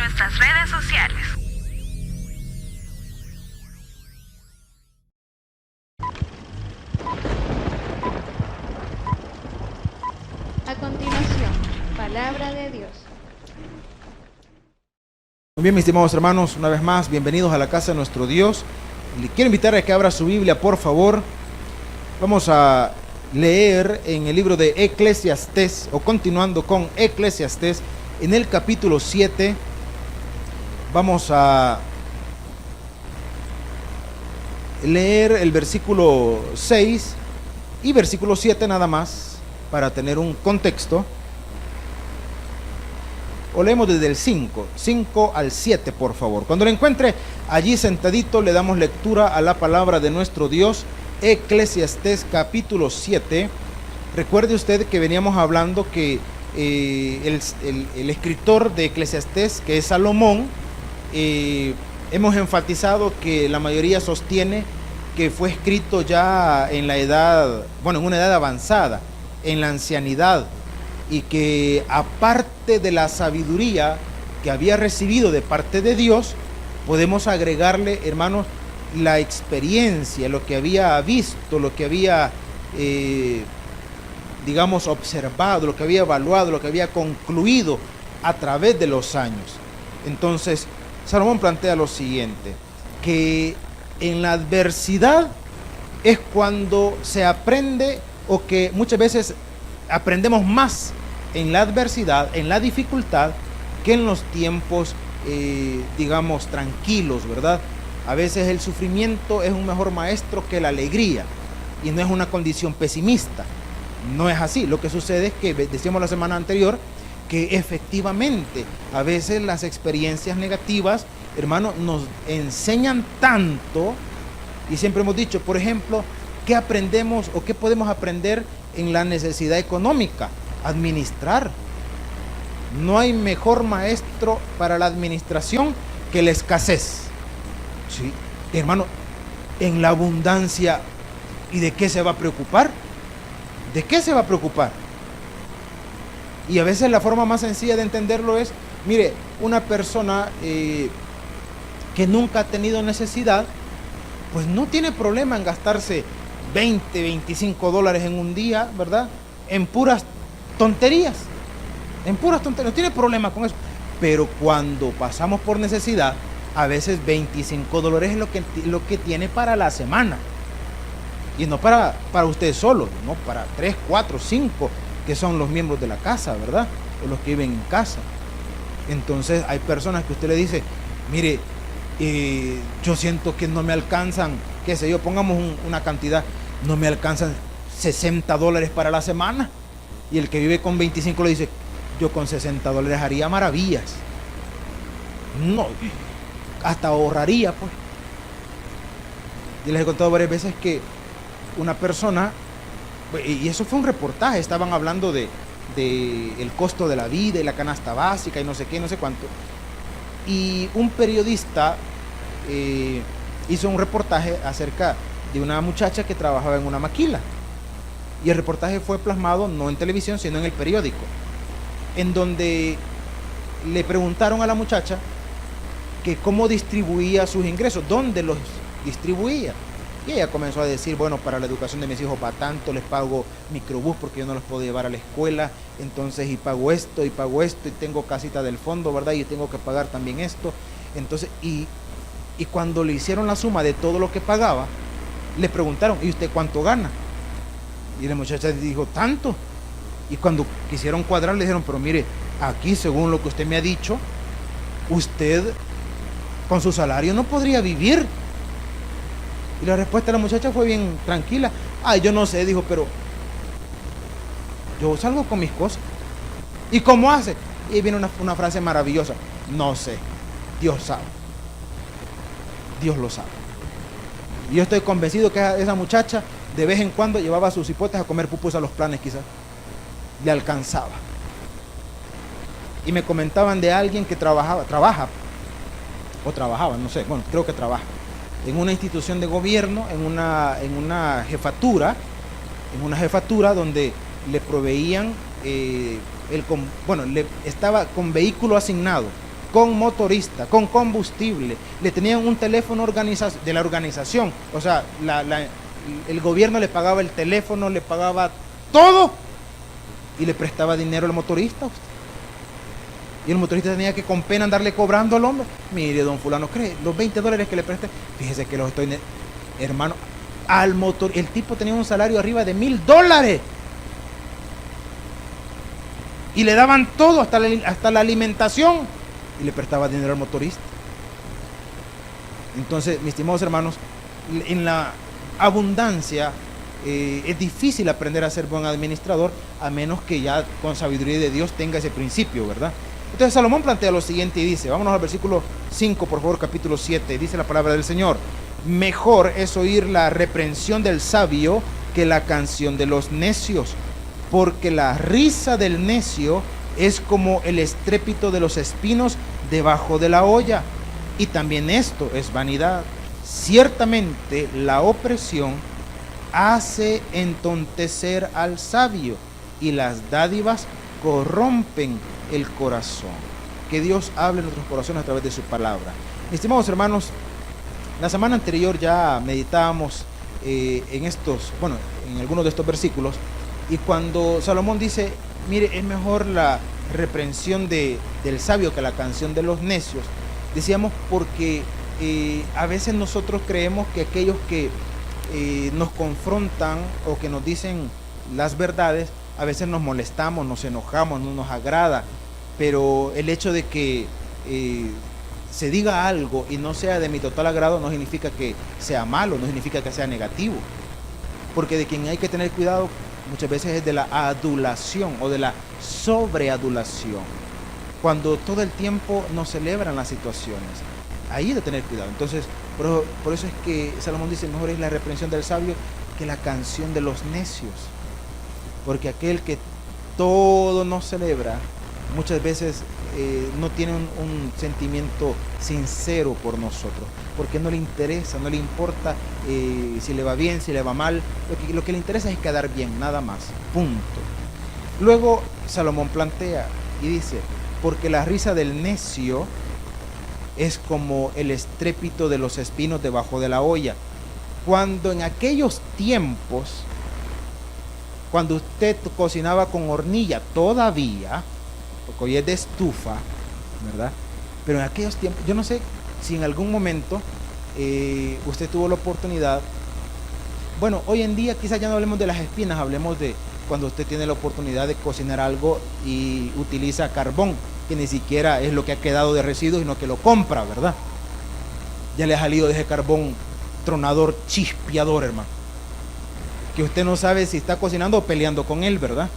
nuestras redes sociales. A continuación, palabra de Dios. Muy bien, mis estimados hermanos, una vez más, bienvenidos a la casa de nuestro Dios. Le quiero invitar a que abra su Biblia, por favor. Vamos a leer en el libro de Eclesiastés, o continuando con Eclesiastés, en el capítulo 7. Vamos a leer el versículo 6 y versículo 7 nada más, para tener un contexto. O leemos desde el 5 al 7, por favor. Cuando lo encuentre allí sentadito, le damos lectura a la palabra de nuestro Dios. Eclesiastés capítulo 7. Recuerde usted que veníamos hablando que el escritor de Eclesiastés, que es Salomón, hemos enfatizado que la mayoría sostiene que fue escrito ya en la edad, bueno, en una edad avanzada, en la ancianidad, y que aparte de la sabiduría que había recibido de parte de Dios, podemos agregarle, hermanos, la experiencia, lo que había visto, lo que había, digamos, observado, lo que había evaluado, lo que había concluido a través de los años. Entonces, Salomón plantea lo siguiente, que en la adversidad es cuando se aprende, o que muchas veces aprendemos más en la adversidad, en la dificultad, que en los tiempos, digamos, tranquilos, ¿verdad? A veces el sufrimiento es un mejor maestro que la alegría, y no es una condición pesimista, no es así. Lo que sucede es que, decíamos la semana anterior, que efectivamente a veces las experiencias negativas, hermano, nos enseñan tanto. Y siempre hemos dicho, por ejemplo, ¿qué aprendemos o qué podemos aprender en la necesidad económica? Administrar. No hay mejor maestro para la administración que la escasez. Sí, hermano, en la abundancia, ¿y de qué se va a preocupar? ¿De qué se va a preocupar? Y a veces la forma más sencilla de entenderlo es, mire, una persona que nunca ha tenido necesidad, pues no tiene problema en gastarse 20, 25 dólares en un día, ¿verdad? En puras tonterías, no tiene problema con eso. Pero cuando pasamos por necesidad, a veces 25 dólares es lo que tiene para la semana. Y no para usted solo, no, para 3, 4, 5, que son los miembros de la casa, ¿verdad? O los que viven en casa. Entonces hay personas que usted le dice, mire, yo siento que no me alcanzan, qué sé yo, pongamos una cantidad, no me alcanzan 60 dólares para la semana. Y el que vive con 25 le dice, yo con 60 dólares haría maravillas. No, hasta ahorraría, pues. Y les he contado varias veces que una persona, y eso fue un reportaje, estaban hablando de el costo de la vida y la canasta básica y no sé qué, no sé cuánto. Y un periodista hizo un reportaje acerca de una muchacha que trabajaba en una maquila. Y el reportaje fue plasmado no en televisión, sino en el periódico, en donde le preguntaron a la muchacha que cómo distribuía sus ingresos, dónde los distribuía. Y ella comenzó a decir, bueno, para la educación de mis hijos va tanto, les pago microbús porque yo no los puedo llevar a la escuela, entonces y pago esto, y tengo casita del fondo, ¿verdad? Y tengo que pagar también esto. Entonces, y cuando le hicieron la suma de todo lo que pagaba, le preguntaron, ¿y usted cuánto gana? Y la muchacha dijo, tanto. Y cuando quisieron cuadrar, le dijeron, pero mire, aquí según lo que usted me ha dicho, usted con su salario no podría vivir. Y la respuesta de la muchacha fue bien tranquila. Ay, yo no sé, dijo, pero yo salgo con mis cosas. ¿Y cómo hace? Y viene una frase maravillosa. No sé, Dios sabe. Dios lo sabe. Y yo estoy convencido que esa muchacha de vez en cuando llevaba a sus hipotes a comer pupusas a los planes, quizás. Le alcanzaba. Y me comentaban de alguien que trabajaba, no sé, bueno, creo que trabaja en una institución de gobierno, en una jefatura donde le proveían, estaba con vehículo asignado con motorista, con combustible, le tenían un teléfono de la organización, o sea, el gobierno le pagaba el teléfono, le pagaba todo y le prestaba dinero al motorista. Y el motorista tenía que con pena andarle cobrando al hombre. Mire, don fulano, ¿cree? Los $20 que le presté, fíjese que los estoy... Hermano, al motor, el tipo tenía un salario arriba de $1,000. Y le daban todo, hasta la alimentación. Y le prestaba dinero al motorista. Entonces, mis estimados hermanos, en la abundancia es difícil aprender a ser buen administrador, a menos que ya con sabiduría de Dios tenga ese principio, ¿verdad? Entonces Salomón plantea lo siguiente y dice, vámonos al versículo 5, por favor, capítulo 7, dice la palabra del Señor: mejor es oír la reprensión del sabio que la canción de los necios, porque la risa del necio es como el estrépito de los espinos debajo de la olla, y también esto es vanidad. Ciertamente la opresión hace entontecer al sabio, y las dádivas corrompen el corazón. Que Dios hable en nuestros corazones a través de su palabra. Estimados hermanos, la semana anterior ya meditábamos en algunos de estos versículos, y cuando Salomón dice, mire, es mejor la reprensión del sabio que la canción de los necios, decíamos porque a veces nosotros creemos que aquellos que nos confrontan o que nos dicen las verdades, a veces nos molestamos, nos enojamos, no nos agrada, pero el hecho de que se diga algo y no sea de mi total agrado no significa que sea malo, no significa que sea negativo, porque de quien hay que tener cuidado muchas veces es de la adulación o de la sobreadulación, cuando todo el tiempo nos celebran las situaciones. Ahí de tener cuidado. Entonces, por eso es que Salomón dice, mejor es la reprensión del sabio que la canción de los necios, porque aquel que todo nos celebra muchas veces no tiene un sentimiento sincero por nosotros, porque no le interesa, no le importa si le va bien, si le va mal. Lo que le interesa es quedar bien, nada más, punto. Luego Salomón plantea y dice, porque la risa del necio es como el estrépito de los espinos debajo de la olla. Cuando en aquellos tiempos, cuando usted cocinaba con hornilla todavía, porque hoy es de estufa, ¿verdad? Pero en aquellos tiempos, yo no sé si en algún momento usted tuvo la oportunidad, bueno, hoy en día quizás ya no hablemos de las espinas, hablemos de cuando usted tiene la oportunidad de cocinar algo y utiliza carbón, que ni siquiera es lo que ha quedado de residuos, sino que lo compra, ¿verdad? Ya le ha salido de ese carbón tronador, chispeador, hermano, que usted no sabe si está cocinando o peleando con él, ¿verdad?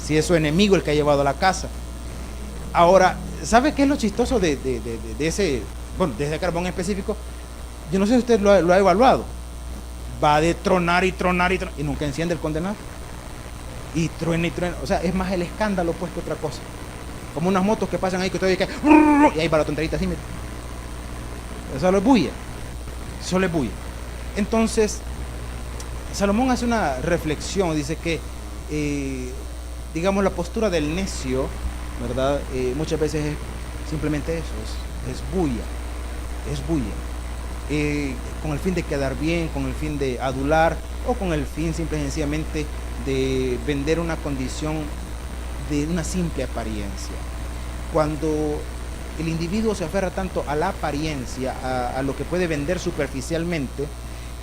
Si es su enemigo el que ha llevado a la casa. Ahora, ¿sabe qué es lo chistoso de ese carbón específico? Yo no sé si usted lo ha evaluado. Va de tronar y tronar y tronar y nunca enciende el condenado. Y truena y truena. O sea, es más el escándalo pues que otra cosa. Como unas motos que pasan ahí que todavía cae y ahí va la tonterita así, mira. Eso es bulla. Eso es bulla. Entonces, Salomón hace una reflexión, dice que digamos la postura del necio, ¿verdad? Muchas veces es simplemente eso, es bulla, con el fin de quedar bien, con el fin de adular o con el fin simple y sencillamente de vender una condición de una simple apariencia. Cuando el individuo se aferra tanto a la apariencia, a lo que puede vender superficialmente,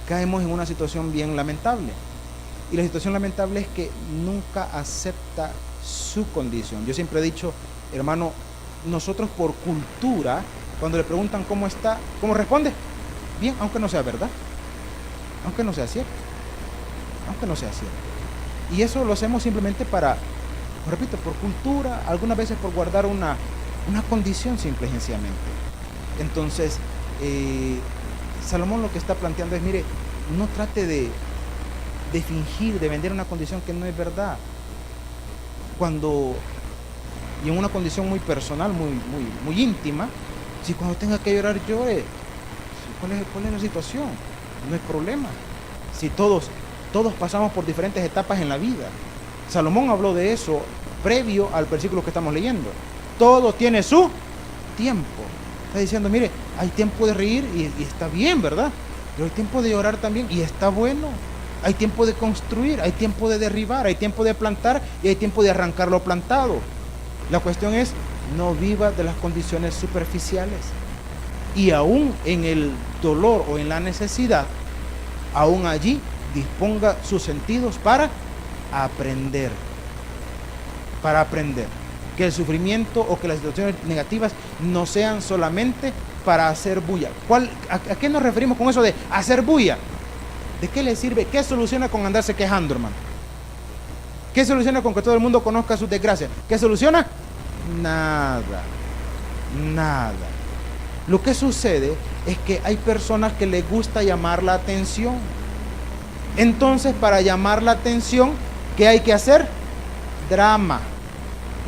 caemos en una situación bien lamentable. Y la situación lamentable es que nunca acepta su condición. Yo siempre he dicho, hermano, nosotros por cultura, cuando le preguntan cómo está, ¿cómo responde? Bien, aunque no sea verdad, aunque no sea cierto. Y eso lo hacemos simplemente para, repito, por cultura, algunas veces por guardar una condición simple y sencillamente. Entonces, Salomón lo que está planteando es, mire, no trate de fingir, de vender una condición que no es verdad. Y en una condición muy personal, muy íntima, si cuando tenga que llorar llore, ¿cuál es la situación? No hay problema. Si todos pasamos por diferentes etapas en la vida. Salomón habló de eso previo al versículo que estamos leyendo. Todo tiene su tiempo. Está diciendo, mire, hay tiempo de reír y está bien, ¿verdad? Pero hay tiempo de llorar también y está bueno. Hay tiempo de construir, hay tiempo de derribar, hay tiempo de plantar y hay tiempo de arrancar lo plantado. La cuestión es, no viva de las condiciones superficiales. Y aún en el dolor o en la necesidad, aún allí disponga sus sentidos para aprender. Para aprender. Que el sufrimiento o que las situaciones negativas no sean solamente para hacer bulla. ¿A qué nos referimos con eso de hacer bulla? ¿De qué le sirve? ¿Qué soluciona con andarse quejando, hermano? ¿Qué soluciona con que todo el mundo conozca sus desgracias? ¿Qué soluciona? Nada. Nada. Lo que sucede es que hay personas que les gusta llamar la atención. Entonces, para llamar la atención, ¿qué hay que hacer? Drama,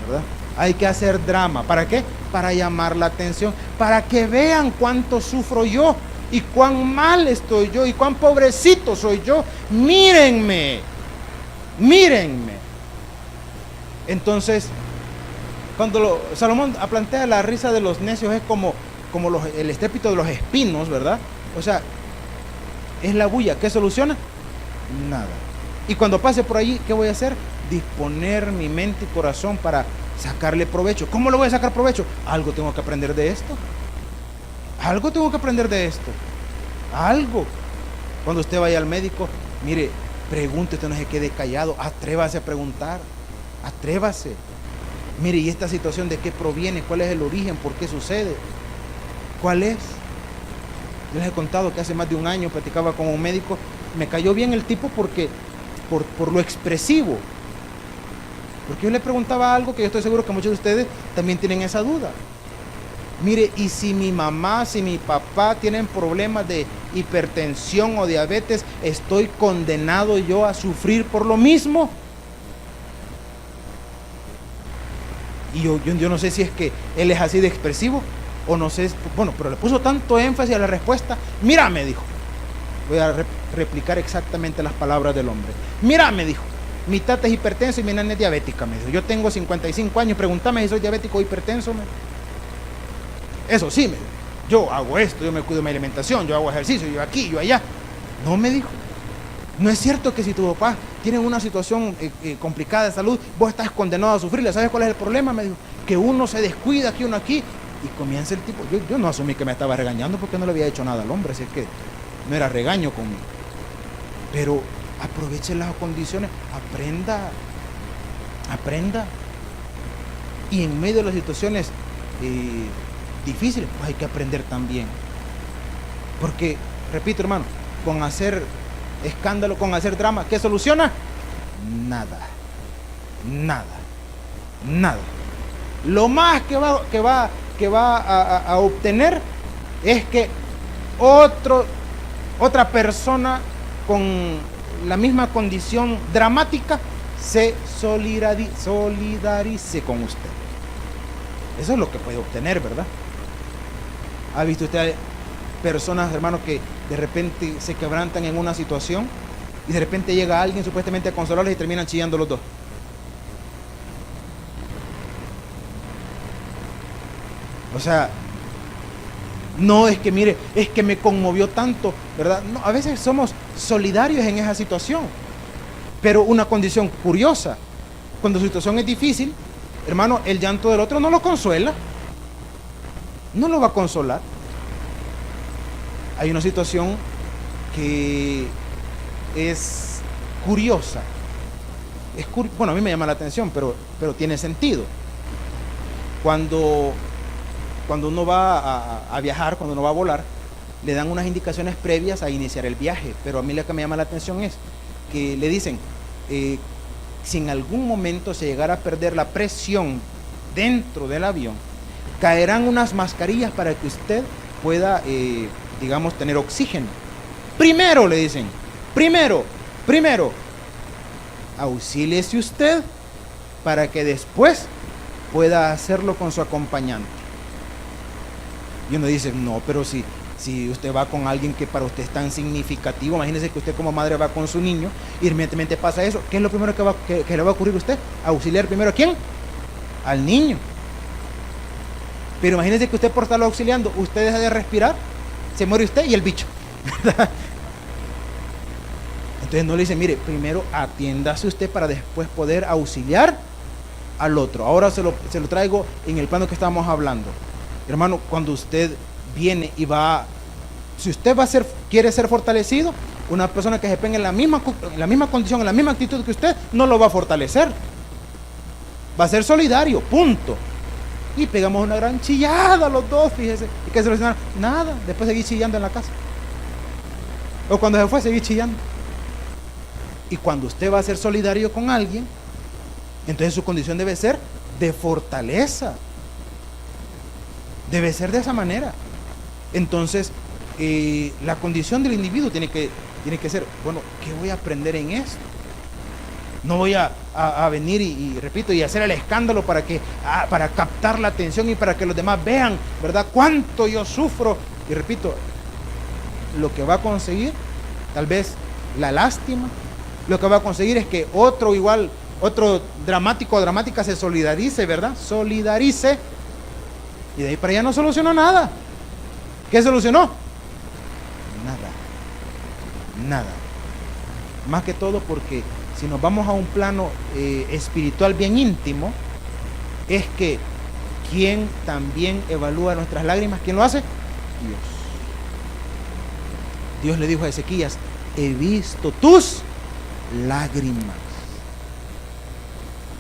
¿verdad? Hay que hacer drama. ¿Para qué? Para llamar la atención, para que vean cuánto sufro yo y cuán mal estoy yo y cuán pobrecito soy yo. Mírenme, mírenme. Entonces, cuando Salomón plantea la risa de los necios, es como el estrépito de los espinos, ¿verdad? O sea, es la bulla. ¿Qué soluciona? Nada. Y cuando pase por allí, ¿qué voy a hacer? Disponer mi mente y corazón para sacarle provecho. ¿Cómo le voy a sacar provecho? Algo tengo que aprender de esto. Algo tengo que aprender de esto. Algo. Cuando usted vaya al médico, mire, pregunte, usted no se quede callado. Atrévase a preguntar. Atrévase. Mire, ¿y esta situación de qué proviene? ¿Cuál es el origen? ¿Por qué sucede? ¿Cuál es? Yo les he contado que hace más de un año platicaba con un médico. Me cayó bien el tipo porque por lo expresivo. Porque yo le preguntaba algo que yo estoy seguro que muchos de ustedes también tienen esa duda. Mire, ¿y si mi mamá, si mi papá tienen problemas de hipertensión o diabetes, estoy condenado yo a sufrir por lo mismo? Y yo no sé si es que él es así de expresivo o no sé, bueno, pero le puso tanto énfasis a la respuesta. Mira, me dijo, voy a replicar exactamente las palabras del hombre. Mira, me dijo, mi tata es hipertenso y mi nana es diabética, me dijo. Yo tengo 55 años, pregúntame si soy diabético o hipertenso. Eso sí, me dijo. Yo hago esto, yo me cuido de mi alimentación, yo hago ejercicio, yo aquí, yo allá. No, me dijo. No es cierto que si tu papá tiene una situación complicada de salud, vos estás condenado a sufrirla. ¿Sabes cuál es el problema? Me dijo, que uno se descuida aquí, uno aquí. Y comienza el tipo, yo no asumí que me estaba regañando porque no le había hecho nada al hombre, así que no era regaño conmigo. Pero aproveche las condiciones, aprenda. Y en medio de las situaciones difíciles, pues hay que aprender también. Porque, repito, hermano, con hacer escándalo, con hacer drama, ¿qué soluciona? Nada. Lo más que va a obtener es que otra persona con la misma condición dramática se solidarice con usted. Eso es lo que puede obtener, ¿verdad? ¿Ha visto usted personas, hermanos, que de repente se quebrantan en una situación y de repente llega alguien supuestamente a consolarles y terminan chillando los dos? O sea, no es que, mire, es que me conmovió tanto, ¿verdad? No, a veces somos solidarios en esa situación, pero una condición curiosa, cuando su situación es difícil, hermano, el llanto del otro no lo consuela, no lo va a consolar. Hay una situación que es curiosa, bueno, a mí me llama la atención, pero tiene sentido. Cuando uno va a viajar, cuando uno va a volar, le dan unas indicaciones previas a iniciar el viaje, pero a mí lo que me llama la atención es que le dicen, si en algún momento se llegara a perder la presión dentro del avión, caerán unas mascarillas para que usted pueda, digamos, tener oxígeno. Primero, le dicen, primero, auxíliese usted para que después pueda hacerlo con su acompañante. Y uno dice, no, pero si usted va con alguien que para usted es tan significativo, imagínese que usted como madre va con su niño y inmediatamente pasa eso, ¿qué es lo primero que le va a ocurrir a usted? ¿Auxiliar primero a quién? Al niño. Pero imagínense que usted por estarlo auxiliando, usted deja de respirar, se muere usted y el bicho. Entonces no le dice, mire, primero atiéndase usted para después poder auxiliar al otro. Ahora se lo traigo en el plano que estábamos hablando. Hermano, cuando usted viene y va, si usted quiere ser fortalecido, una persona que se ponga en la misma condición, en la misma actitud que usted, no lo va a fortalecer. Va a ser solidario, punto. Y pegamos una gran chillada los dos, fíjese. ¿Y qué solucionaron? Nada, después seguí chillando en la casa. O cuando se fue, seguí chillando. Y cuando usted va a ser solidario con alguien, entonces su condición debe ser de fortaleza. Debe ser de esa manera. Entonces, la condición del individuo tiene que ser, bueno, ¿qué voy a aprender en esto? No voy a venir y repito, y hacer el escándalo para captar la atención y para que los demás vean, ¿verdad?, cuánto yo sufro. Y repito, lo que va a conseguir, tal vez la lástima, lo que va a conseguir es que otro dramático o dramática se solidarice, ¿verdad? Solidarice. Y de ahí para allá no solucionó nada. ¿Qué solucionó? Nada. Más que todo porque si nos vamos a un plano espiritual bien íntimo, es que quien también evalúa nuestras lágrimas, ¿quién lo hace? Dios. Dios le dijo a Ezequías, he visto tus lágrimas.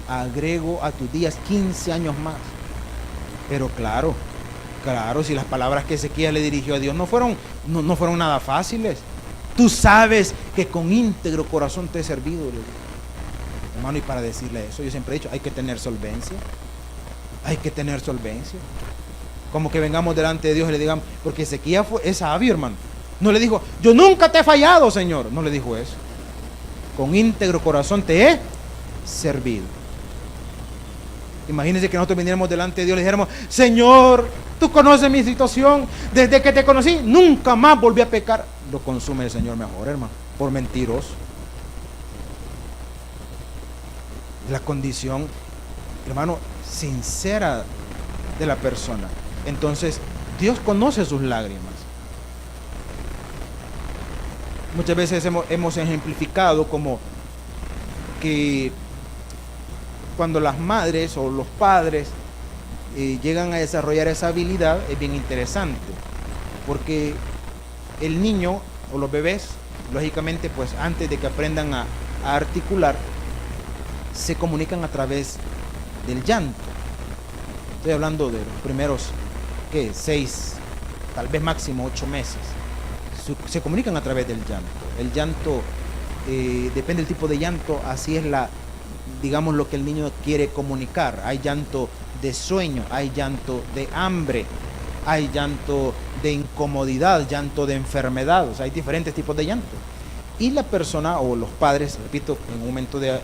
Agrego a tus días 15 años más. Pero claro, si las palabras que Ezequías le dirigió a Dios no fueron nada fáciles. Tú sabes que con íntegro corazón te he servido, hermano, y para decirle eso, yo siempre he dicho, hay que tener solvencia. Como que vengamos delante de Dios y le digamos, porque Ezequías es sabio, hermano. No le dijo, yo nunca te he fallado, Señor. No le dijo eso. Con íntegro corazón te he servido. Imagínense que nosotros viniéramos delante de Dios y le dijéramos, Señor, tú conoces mi situación, desde que te conocí, nunca más volví a pecar. Lo consume el Señor mejor, hermano, por mentiroso. La condición, hermano, sincera de la persona. Entonces, Dios conoce sus lágrimas. Muchas veces hemos ejemplificado como que cuando las madres o los padres llegan a desarrollar esa habilidad, es bien interesante, porque el niño o los bebés, lógicamente, pues antes de que aprendan a articular, se comunican a través del llanto. Estoy hablando de los primeros 6, tal vez máximo 8 meses. Se comunican a través del llanto. El llanto, depende del tipo de llanto, así es digamos, lo que el niño quiere comunicar. Hay llanto de sueño, hay llanto de hambre, hay llanto de incomodidad, llanto de enfermedad. O sea, hay diferentes tipos de llanto. Y la persona o los padres, repito, en un momento de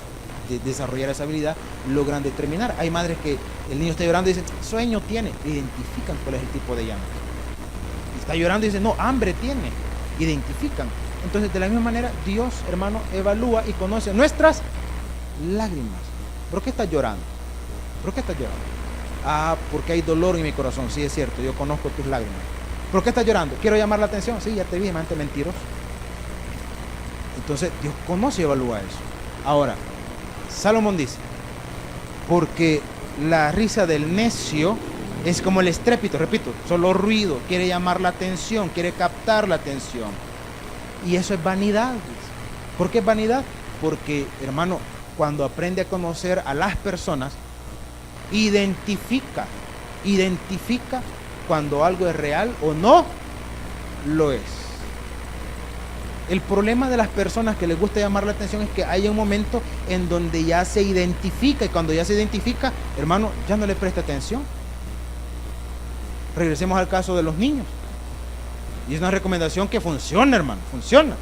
desarrollar esa habilidad, logran determinar. Hay madres que el niño está llorando y dicen, sueño tiene, identifican cuál es el tipo de llanto. Está llorando y dicen, no, hambre tiene, identifican. Entonces, de la misma manera, Dios, hermano, evalúa y conoce nuestras lágrimas. ¿Por qué estás llorando? Ah, porque hay dolor en mi corazón. Sí, es cierto, yo conozco tus lágrimas. ¿Por qué estás llorando? Quiero llamar la atención. Sí, ya te vi, mente mentiroso. Entonces, Dios conoce y evalúa eso. Ahora, Salomón dice, porque la risa del necio es como el estrépito, repito, solo ruido, quiere llamar la atención, quiere captar la atención. Y eso es vanidad. ¿Por qué es vanidad? Porque, hermano, cuando aprende a conocer a las personas, identifica cuando algo es real o no lo es. El problema de las personas que les gusta llamar la atención es que hay un momento en donde ya se identifica, y cuando ya se identifica, hermano, ya no le presta atención. Regresemos al caso de los niños. Y es una recomendación que funciona, hermano, funciona.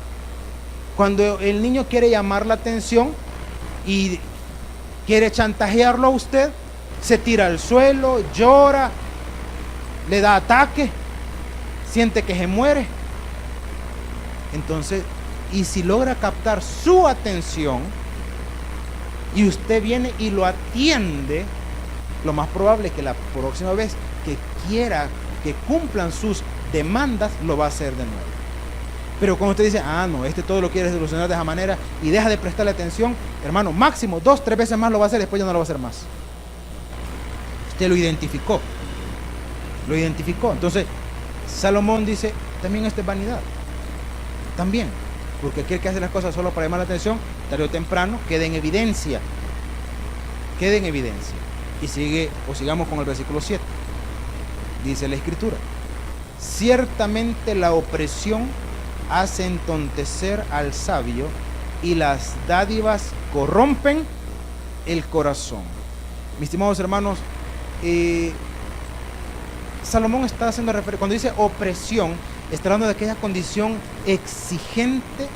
Cuando el niño quiere llamar la atención y quiere chantajearlo a usted, se tira al suelo, llora, le da ataque, siente que se muere. Entonces, y si logra captar su atención y usted viene y lo atiende, lo más probable es que la próxima vez que quiera que cumplan sus demandas, lo va a hacer de nuevo. Pero cuando usted dice, no, este todo lo quiere solucionar de esa manera y deja de prestarle atención, hermano, máximo 2, 3 veces más lo va a hacer, después ya no lo va a hacer más. Usted lo identificó. Lo identificó. Entonces, Salomón dice, también esto es vanidad. También. Porque aquel que hace las cosas solo para llamar la atención, tarde o temprano, queda en evidencia. Queda en evidencia. Y sigamos con el versículo 7. Dice la Escritura: ciertamente la opresión hace entontecer al sabio, y las dádivas corrompen el corazón. Mis estimados hermanos, Salomón está haciendo referencia, cuando dice opresión, está hablando de aquella condición exigente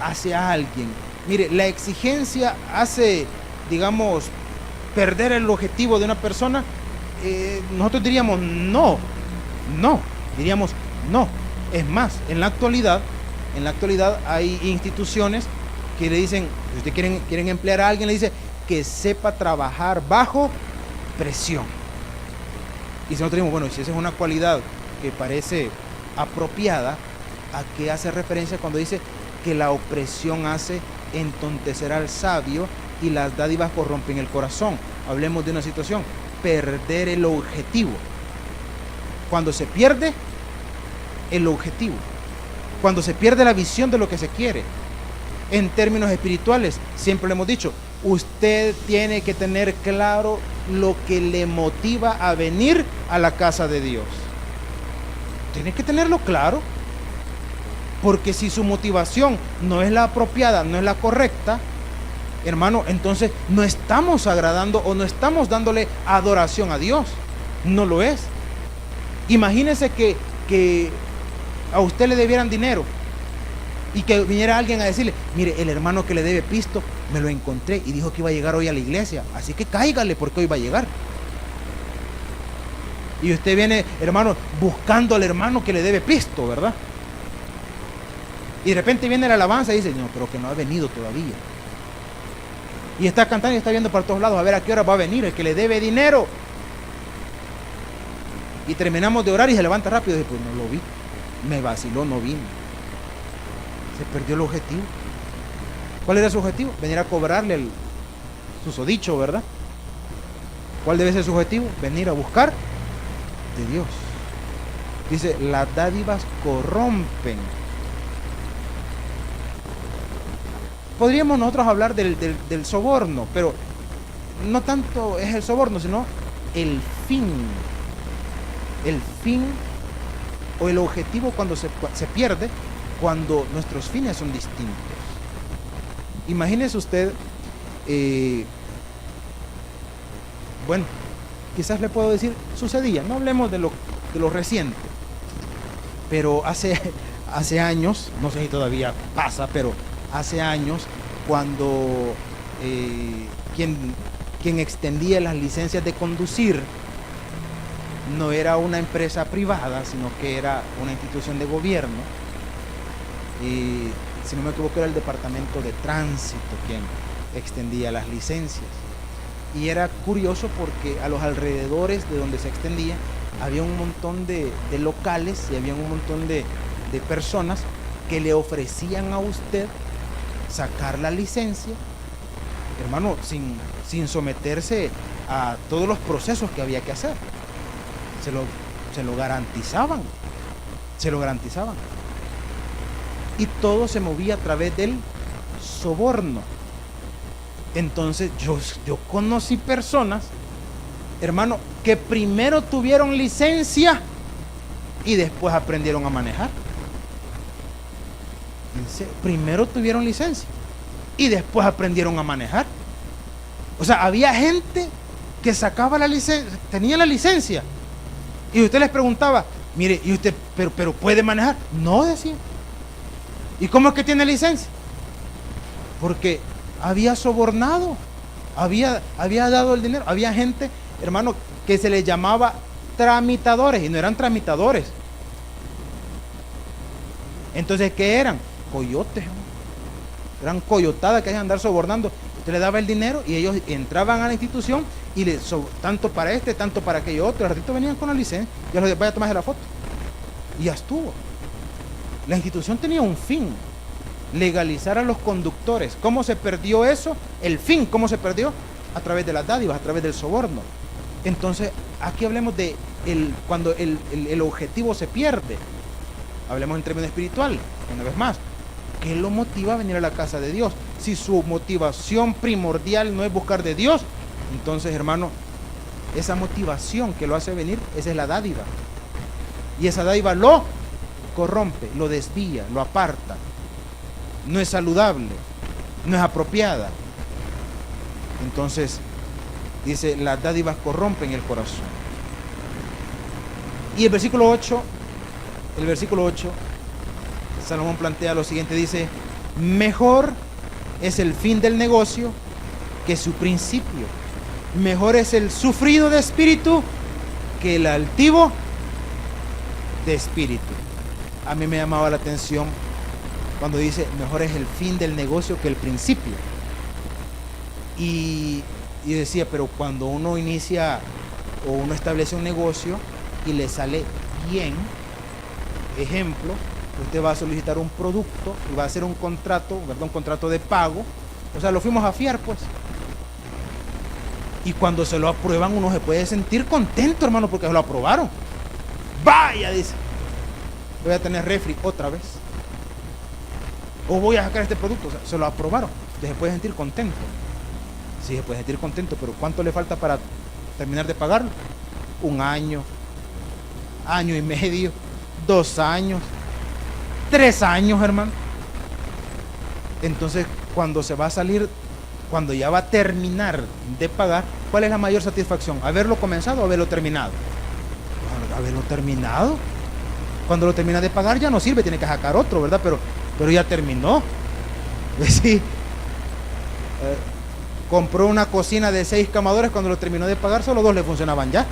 hacia alguien. Mire, la exigencia hace, digamos, perder el objetivo de una persona. Nosotros diríamos no, diríamos no. Es más, en la actualidad hay instituciones que le dicen, si ustedes quieren emplear a alguien, le dice que sepa trabajar bajo presión. Y si nosotros decimos, bueno, si esa es una cualidad que parece apropiada, ¿a qué hace referencia cuando dice que la opresión hace entontecer al sabio y las dádivas corrompen el corazón? Hablemos de una situación, perder el objetivo. Cuando se pierde el objetivo, cuando se pierde la visión de lo que se quiere. En términos espirituales, siempre lo hemos dicho, usted tiene que tener claro lo que le motiva a venir a la casa de Dios. Tiene que tenerlo claro, porque si su motivación no es la apropiada, no es la correcta, hermano, entonces no estamos agradando o no estamos dándole adoración a Dios. No lo es. Imagínese que a usted le debieran dinero y que viniera alguien a decirle, mire, el hermano que le debe pisto, me lo encontré y dijo que iba a llegar hoy a la iglesia, así que cáigale porque hoy va a llegar. Y usted viene, hermano, buscando al hermano que le debe pisto, ¿verdad? Y de repente viene la alabanza y dice, no, pero que no ha venido todavía. Y está cantando y está viendo para todos lados a ver a qué hora va a venir el que le debe dinero. Y terminamos de orar y se levanta rápido y dice, pues no lo vi, me vaciló, no vino. Se perdió el objetivo. ¿Cuál era su objetivo? Venir a cobrarle el susodicho, ¿verdad? ¿Cuál debe ser su objetivo? Venir a buscar de Dios. Dice, las dádivas corrompen. Podríamos nosotros hablar del soborno, pero no tanto es el soborno, sino el fin. El fin o el objetivo cuando se pierde, cuando nuestros fines son distintos. Imagínese usted, bueno, quizás le puedo decir, sucedía, no hablemos de lo reciente, pero hace años, no sé si todavía pasa, pero hace años, cuando quien extendía las licencias de conducir no era una empresa privada, sino que era una institución de gobierno, y si no me equivoco era el departamento de tránsito quien extendía las licencias. Y era curioso porque a los alrededores de donde se extendía había un montón de locales y había un montón de personas que le ofrecían a usted sacar la licencia, hermano, sin someterse a todos los procesos que había que hacer. Se lo garantizaban. Y todo se movía a través del soborno. Entonces yo conocí personas, hermano, que primero tuvieron licencia y después aprendieron a manejar. Primero tuvieron licencia y después aprendieron a manejar. O sea, había gente que sacaba la licencia, tenía la licencia, y usted les preguntaba, mire, ¿y usted pero puede manejar? No, decía. ¿Y cómo es que tiene licencia? Porque había sobornado, había dado el dinero. Había gente, hermano, que se les llamaba tramitadores y no eran tramitadores. Entonces, ¿qué eran? Coyotes. Eran coyotadas que iban a andar sobornando. Usted le daba el dinero y ellos entraban a la institución y tanto para este, tanto para aquello otro. Al ratito venían con la licencia, ya los vaya a tomarse la foto. Y ya estuvo. La institución tenía un fin: legalizar a los conductores. ¿Cómo se perdió eso? El fin, ¿cómo se perdió? A través de las dádivas, a través del soborno. Entonces, aquí hablemos de cuando el objetivo se pierde. Hablemos en términos espiritual, una vez más. ¿Qué lo motiva a venir a la casa de Dios? Si su motivación primordial no es buscar de Dios, entonces, hermano, esa motivación que lo hace venir, esa es la dádiva. Y esa dádiva lo corrompe, lo desvía, lo aparta. No es saludable, no es apropiada. Entonces, dice, las dádivas corrompen el corazón. Y el versículo 8, Salomón plantea lo siguiente, dice: mejor es el fin del negocio que su principio. Mejor es el sufrido de espíritu que el altivo de espíritu. A mí me llamaba la atención cuando dice mejor es el fin del negocio que el principio. Y decía, pero cuando uno inicia o uno establece un negocio y le sale bien, ejemplo, usted va a solicitar un producto y va a hacer un contrato, ¿verdad? Un contrato de pago. O sea, lo fuimos a fiar, pues. Y cuando se lo aprueban, uno se puede sentir contento, hermano, porque se lo aprobaron. Vaya, dice, voy a tener refri otra vez. O voy a sacar este producto. O sea, se lo aprobaron. Usted se puede sentir contento. Sí, se puede sentir contento, pero ¿cuánto le falta para terminar de pagarlo? 1 año, año y medio, 2 años, 3 años, hermano. Entonces, cuando se va a salir, cuando ya va a terminar de pagar, ¿cuál es la mayor satisfacción? ¿Haberlo comenzado o haberlo terminado? Haberlo terminado. Cuando lo termina de pagar ya no sirve, tiene que sacar otro, ¿verdad? Pero ya terminó. Sí. Compró una cocina de 6 camadores, cuando lo terminó de pagar solo 2 le funcionaban ya.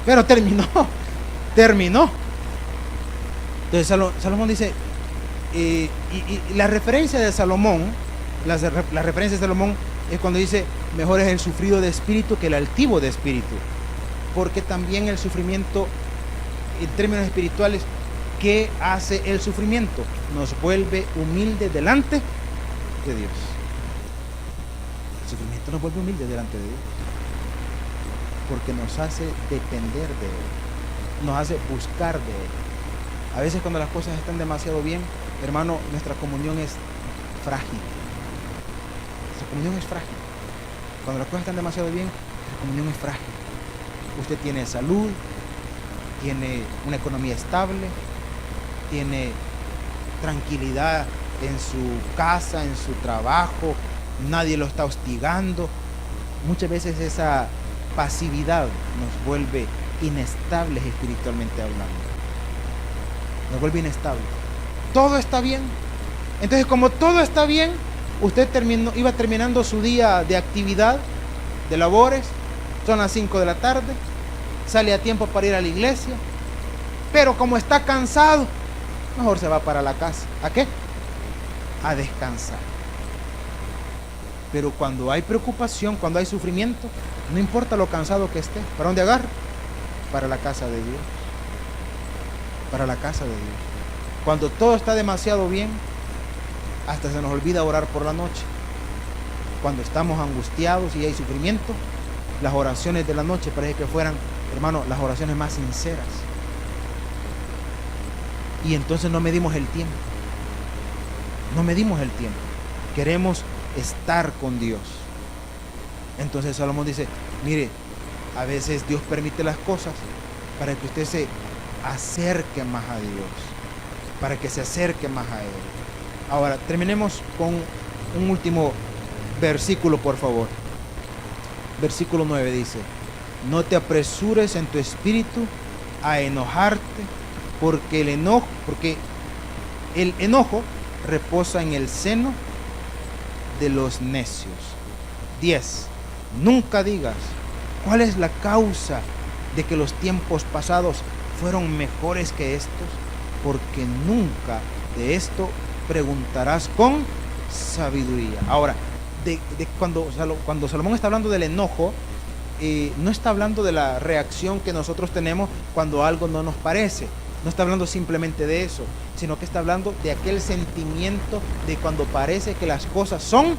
Pero terminó. Entonces Salomón dice, y la referencia de Salomón, la referencia de Salomón es cuando dice, mejor es el sufrido de espíritu que el altivo de espíritu. Porque también el sufrimiento, en términos espirituales, ¿qué hace el sufrimiento? Nos vuelve humildes delante de Dios. El sufrimiento nos vuelve humildes delante de Dios, porque nos hace depender de Él, nos hace buscar de Él. A veces cuando las cosas están demasiado bien, hermano, nuestra comunión es frágil. Nuestra comunión es frágil. Cuando las cosas están demasiado bien, la comunión es frágil. Usted tiene salud, tiene una economía estable, tiene tranquilidad en su casa, en su trabajo, nadie lo está hostigando. Muchas veces esa pasividad nos vuelve inestables espiritualmente hablando. Nos vuelve inestables. Todo está bien. Entonces, como todo está bien, usted iba terminando su día de actividad, de labores, son las 5 de la tarde, sale a tiempo para ir a la iglesia, pero como está cansado, mejor se va para la casa. ¿A qué? A descansar. Pero cuando hay preocupación, cuando hay sufrimiento, no importa lo cansado que esté, ¿para dónde agarra? Para la casa de Dios. Para la casa de Dios. Cuando todo está demasiado bien, hasta se nos olvida orar por la noche. Cuando estamos angustiados y hay sufrimiento, las oraciones de la noche parece que fueran, hermano, las oraciones más sinceras. Y entonces no medimos el tiempo. No medimos el tiempo. Queremos estar con Dios. Entonces Salomón dice, mire, a veces Dios permite las cosas para que usted se acerque más a Dios, para que se acerque más a Él. Ahora, terminemos con un último versículo, por favor. Versículo 9 dice, no te apresures en tu espíritu a enojarte, porque el enojo reposa en el seno de los necios. 10. Nunca digas, ¿cuál es la causa de que los tiempos pasados fueron mejores que estos? Porque nunca de esto preguntarás con sabiduría. Ahora, cuando Salomón está hablando del enojo, no está hablando de la reacción que nosotros tenemos cuando algo no nos parece. No está hablando simplemente de eso, sino que está hablando de aquel sentimiento de cuando parece que las cosas son,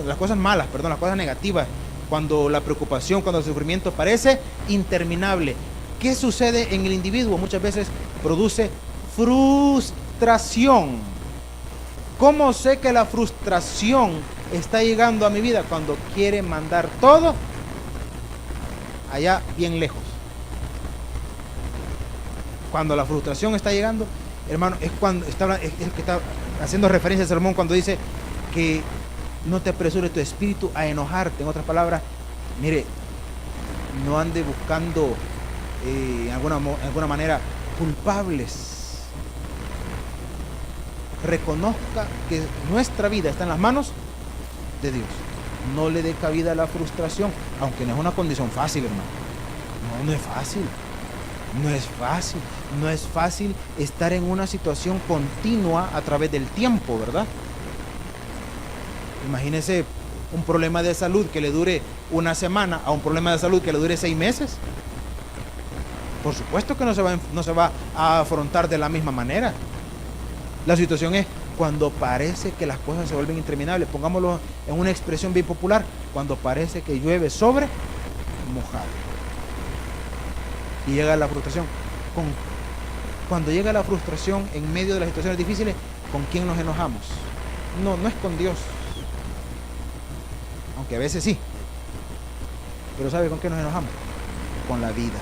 las cosas malas, perdón, las cosas negativas, cuando la preocupación, cuando el sufrimiento parece interminable. ¿Qué sucede en el individuo? Muchas veces produce frustración. ¿Cómo sé que la frustración está llegando a mi vida? Cuando quiere mandar todo allá bien lejos. Cuando la frustración está llegando, hermano, es el que está haciendo referencia a Salomón cuando dice que no te apresure tu espíritu a enojarte. En otras palabras, mire, no ande buscando en alguna manera culpables. Reconozca que nuestra vida está en las manos de Dios. No le dé cabida a la frustración, aunque no es una condición fácil, hermano. No es fácil. No es fácil estar en una situación continua a través del tiempo, ¿verdad? Imagínese un problema de salud que le dure una semana a un problema de salud que le dure 6 meses. Por supuesto que no se va a afrontar de la misma manera. La situación es cuando parece que las cosas se vuelven interminables. Pongámoslo en una expresión bien popular: cuando parece que llueve sobre mojado. Y llega la frustración. Cuando llega la frustración en medio de las situaciones difíciles, ¿con quién nos enojamos? No es con Dios. Aunque a veces sí. Pero ¿sabe con qué nos enojamos? Con la vida.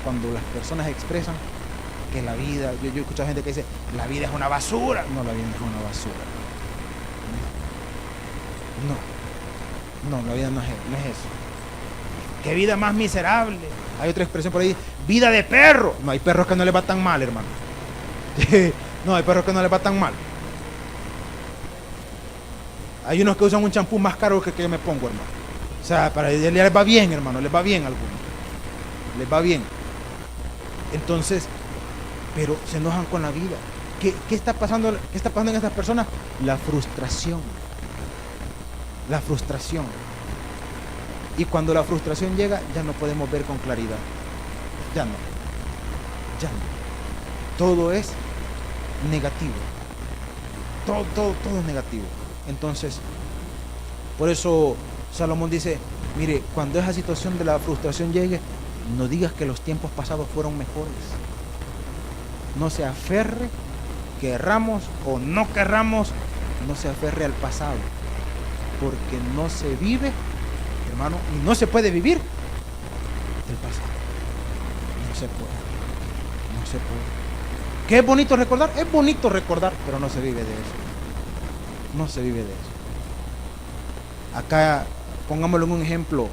Cuando las personas expresan que la vida, yo he escuchado gente que dice, la vida es una basura. No, la vida no es una basura. No, la vida no es eso. ¡Qué vida más miserable! Hay otra expresión por ahí, vida de perro. No, hay perros que no les va tan mal, hermano. No, hay perros que no les va tan mal. Hay unos que usan un champú más caro que yo me pongo, hermano. O sea, para ellos les va bien, hermano, les va bien a algunos. Les va bien. Entonces, pero se enojan con la vida. ¿Qué está pasando? ¿Qué está pasando en estas personas? La frustración. La frustración. Y cuando la frustración llega, ya no podemos ver con claridad. Ya no. Todo es negativo. Todo es negativo. Entonces, por eso Salomón dice, mire, cuando esa situación de la frustración llegue, no digas que los tiempos pasados fueron mejores. No se aferre, querramos o no querramos, no se aferre al pasado. Porque no se vive, hermano, y no se puede vivir del pasado. No se puede. ¿Qué es bonito recordar? Es bonito recordar, pero no se vive de eso. No se vive de eso. Acá, pongámoslo en un ejemplo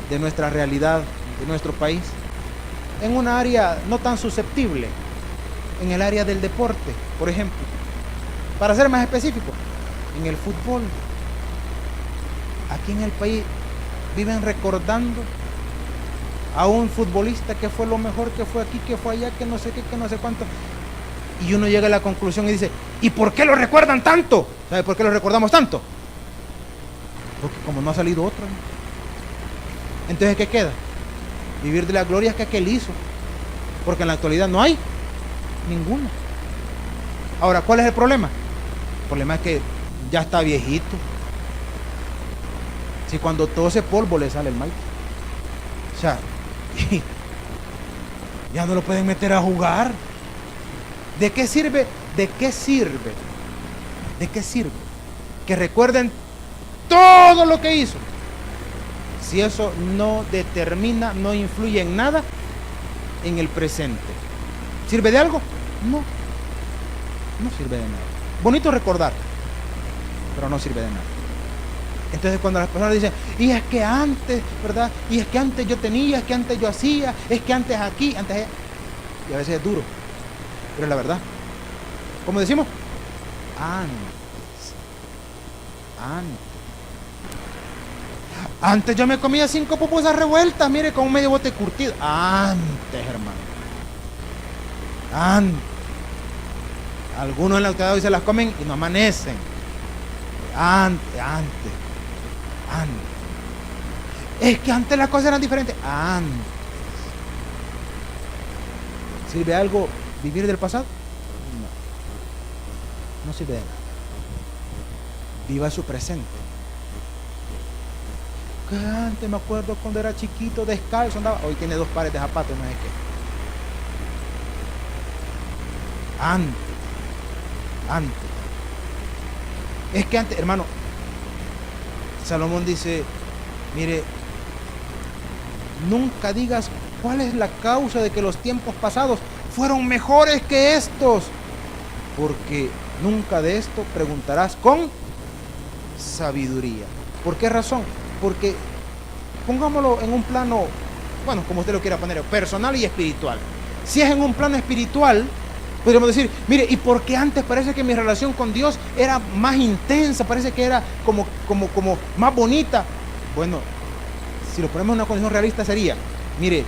de nuestra realidad, de nuestro país, en una área no tan susceptible, en el área del deporte, por ejemplo. Para ser más específico, en el fútbol. Aquí en el país viven recordando a un futbolista que fue lo mejor, que fue aquí, que fue allá, que no sé qué, que no sé cuánto. Y uno llega a la conclusión y dice, ¿y por qué lo recuerdan tanto? ¿Sabe por qué lo recordamos tanto? Porque como no ha salido otro, ¿no? Entonces, ¿qué queda? Vivir de las glorias que aquel hizo. Porque en la actualidad no hay ninguna. Ahora, ¿cuál es el problema? El problema es que ya está viejito. Si cuando todo ese polvo le sale el mal. O sea, ya no lo pueden meter a jugar. ¿De qué sirve? ¿De qué sirve? ¿De qué sirve? Que recuerden todo lo que hizo. Si eso no determina, no influye en nada en el presente. ¿Sirve de algo? No. No sirve de nada. Bonito recordar, pero no sirve de nada. Entonces cuando las personas dicen, y es que antes, ¿verdad? Y es que antes yo tenía, es que antes yo hacía, es que antes aquí, antes allá. Y a veces es duro, pero es la verdad. ¿Cómo decimos? Antes yo me comía 5 pupusas revueltas, mire, con un medio bote curtido. Antes, hermano. Algunos en la actualidad hoy se las comen y no amanecen. Antes. Es que antes las cosas eran diferentes. Antes. ¿Sirve algo vivir del pasado? No sirve de nada. Viva su presente. Que antes me acuerdo cuando era chiquito, descalzo andaba. Hoy tiene 2 pares de zapatos, no sé qué. Antes. Es que antes, hermano, Salomón dice, mire, nunca digas cuál es la causa de que los tiempos pasados fueron mejores que estos, porque nunca de esto preguntarás con sabiduría. ¿Por qué razón? Porque pongámoslo en un plano, bueno, como usted lo quiera poner, personal y espiritual. Si es en un plano espiritual, podríamos decir, mire, ¿y por qué antes parece que mi relación con Dios era más intensa? Parece que era como más bonita. Bueno, si lo ponemos en una condición realista sería, mire,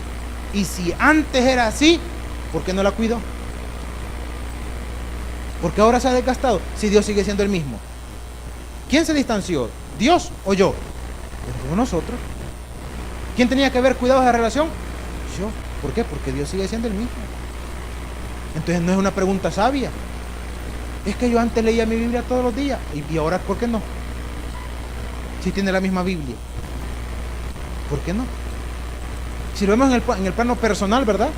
y si antes era así, ¿por qué no la cuidó? Porque ahora se ha desgastado, si Dios sigue siendo el mismo. ¿Quién se distanció? ¿Dios o yo? Pero nosotros. ¿Quién tenía que haber cuidado esa relación? Yo. ¿Por qué? Porque Dios sigue siendo el mismo. Entonces no es una pregunta sabia. Es que yo antes leía mi Biblia todos los días. ¿Y ahora por qué no? Si tiene la misma Biblia. ¿Por qué no? Si lo vemos en el plano personal, ¿verdad?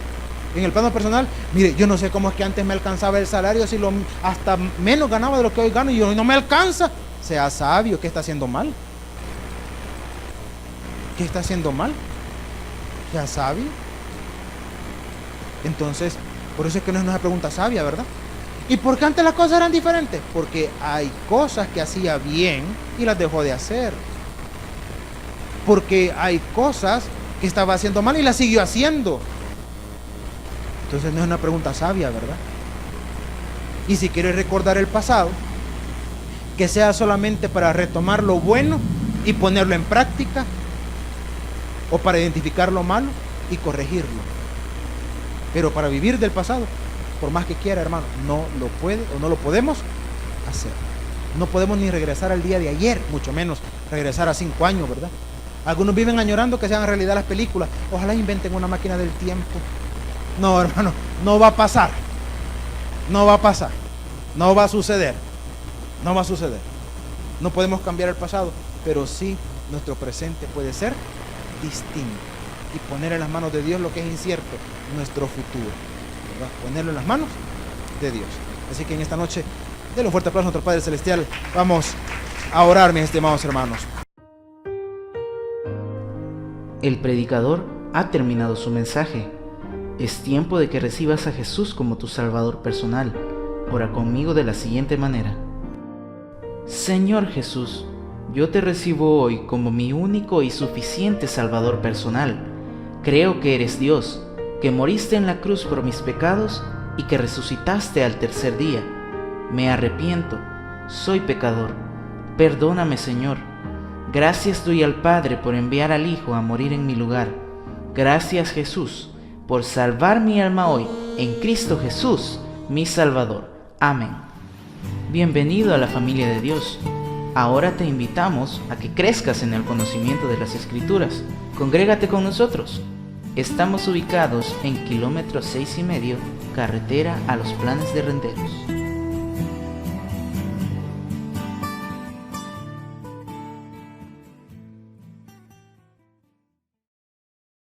En el plano personal, mire, yo no sé cómo es que antes me alcanzaba el salario, si hasta menos ganaba de lo que hoy gano y hoy no me alcanza. Sea sabio, ¿qué está haciendo mal? ¿Qué está haciendo mal? Sea sabio. Entonces, por eso es que no es una pregunta sabia, ¿verdad? ¿Y por qué antes las cosas eran diferentes? Porque hay cosas que hacía bien y las dejó de hacer. Porque hay cosas que estaba haciendo mal y las siguió haciendo. Entonces no es una pregunta sabia, ¿verdad? Y si quieres recordar el pasado, que sea solamente para retomar lo bueno y ponerlo en práctica, o para identificar lo malo y corregirlo. Pero para vivir del pasado, por más que quiera, hermano, no lo puede o no lo podemos hacer. No podemos ni regresar al día de ayer, mucho menos regresar a 5 años, ¿verdad? Algunos viven añorando que sean realidad las películas. Ojalá inventen una máquina del tiempo. No, hermano, no va a pasar. No va a pasar. No va a suceder. No va a suceder. No podemos cambiar el pasado, pero sí nuestro presente puede ser distinto y poner en las manos de Dios lo que es incierto, nuestro futuro, ¿verdad? Ponerlo en las manos de Dios. Así que en esta noche, denle un fuerte aplauso a nuestro Padre Celestial. Vamos a orar, mis estimados hermanos. El predicador ha terminado su mensaje. Es tiempo de que recibas a Jesús como tu Salvador personal. Ora conmigo de la siguiente manera. Señor Jesús, yo te recibo hoy como mi único y suficiente Salvador personal. Creo que eres Dios, que moriste en la cruz por mis pecados y que resucitaste al tercer día. Me arrepiento, soy pecador. Perdóname, Señor. Gracias doy al Padre por enviar al Hijo a morir en mi lugar. Gracias, Jesús, por salvar mi alma hoy en Cristo Jesús, mi Salvador. Amén. Bienvenido a la familia de Dios. Ahora te invitamos a que crezcas en el conocimiento de las Escrituras. Congrégate con nosotros. Estamos ubicados en kilómetro 6,5, carretera a Los Planes de Renderos.